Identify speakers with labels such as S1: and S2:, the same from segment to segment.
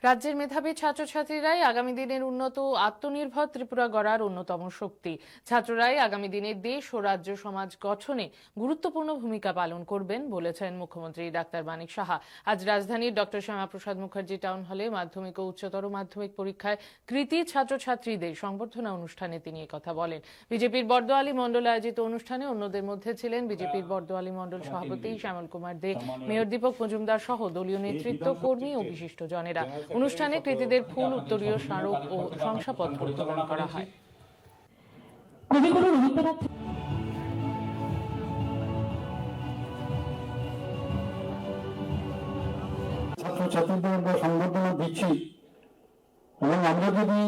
S1: রাজ্যের মেধাবী ছাত্রছাত্রীরাই আগামী দিনের উন্নত ও আত্মনির্ভর ত্রিপুরা গড়ার অন্যতম শক্তি। ছাত্ররাই আগামী দিনে দেশ ও রাজ্য সমাজ গঠনে গুরুত্বপূর্ণ ভূমিকা পালন করবেন বলেছেন মুখ্যমন্ত্রী ডাক্তার মানিক সাহা। আজ রাজধানীর ডক্টর শ্যামাপ্রসাদ মুখার্জি টাউন হলে মাধ্যমিক ও উচ্চতর মাধ্যমিক পরীক্ষায় কৃতী ছাত্রছাত্রীদের সংবর্ধনা অনুষ্ঠানে তিনি কথা বলেন। বিজেপির বর্দোয়ালী মণ্ডল আয়োজিত অনুষ্ঠানে অন্যদের মধ্যে ছিলেন বিজেপির বর্দোয়ালী মণ্ডল সভাপতি শ্যামল কুমার দে, মেয়র দীপক মজুমদার সহ দলীয় নেতৃত্ব, কর্মী ও বিশিষ্ট জনেরা। অনুষ্ঠানে কৃতীদের ফুল, উত্তরীয় স্মারক ও শংসাপত্র প্রদান করা হয়।
S2: ছাত্রছাত্রীদের আমরা সংবর্ধনা দিচ্ছি এবং আমরা যদি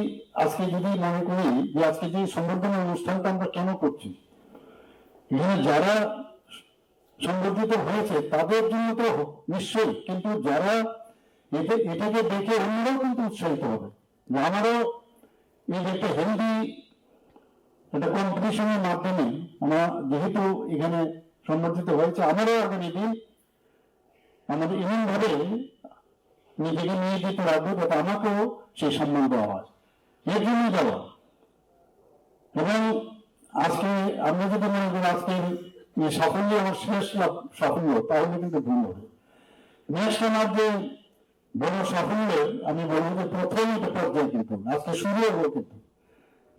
S2: আজকে মনে করি যে আজকে যে সংবর্ধনা অনুষ্ঠানটা আমরা কেন করছি, এখানে যারা সংবর্ধিত হয়েছে তাদের জন্য তো নিশ্চয়ই, কিন্তু যারা এটাকে দেখে অন্যরাও কিন্তু উৎসাহিত হবে যে আমারও এই যে একটা হেলদি একটা কম্পিটিশনের মাধ্যমে আমরা যেহেতু এখানে সংবর্ধিত হয়েছে, আমারও আগামী দিন আমাদের এমন ভাবে নিজেকে নিয়ে যেতে রাখবো যাতে আমাকেও সেই সম্মান দেওয়া হয়, এর জন্য দেওয়া। এবং আজকে আমরা যদি মনে করি আজকের সাফল্য আমার শেষ সাফল্য, তাহলে কিন্তু ভুল হবে। দেশটা মধ্যে বড় সাফল্য আমি বলবো যে প্রথম একটা পর্যায়ে, কিন্তু আজকে শুরু হবো, কিন্তু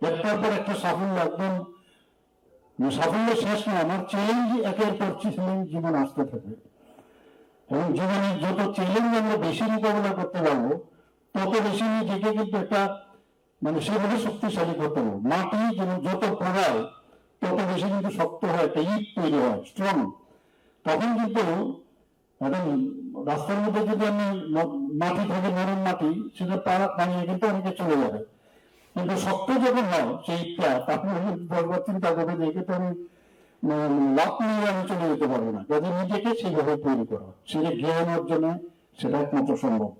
S2: একটার পর একটা সাফল্য, একদম সাফল্য শেষ নয়। আমার চ্যালেঞ্জ একের পর চ্যালেঞ্জ জীবন আসতে থাকবে এবং জীবনের যত চ্যালেঞ্জ আমরা বেশি মোকাবেলা করতে পারবো তত বেশি নিজেকে কিন্তু একটা সেভাবে শক্তিশালী করতে পারবো। মাটি যেমন যত পড়ায় তত বেশি কিন্তু শক্ত হয়, একটা ইট তৈরি হয়, স্ট্রং। তখন কিন্তু এখন রাস্তার মধ্যে যদি আমি মাটি থাকে, নরম মাটি, সেটা পানিয়ে কিন্তু অনেকে চলে যাবে, কিন্তু শক্ত যখন হয় সেই ইটটা, তখন দরবার চিন্তা করবে যে একে তো আমি লাভ নিয়ে আমি চলে যেতে পারবো না। কাজে নিজেকে সেইভাবে তৈরি করা, সেটা জ্ঞান অর্জনে সেটা একমাত্র সম্ভব।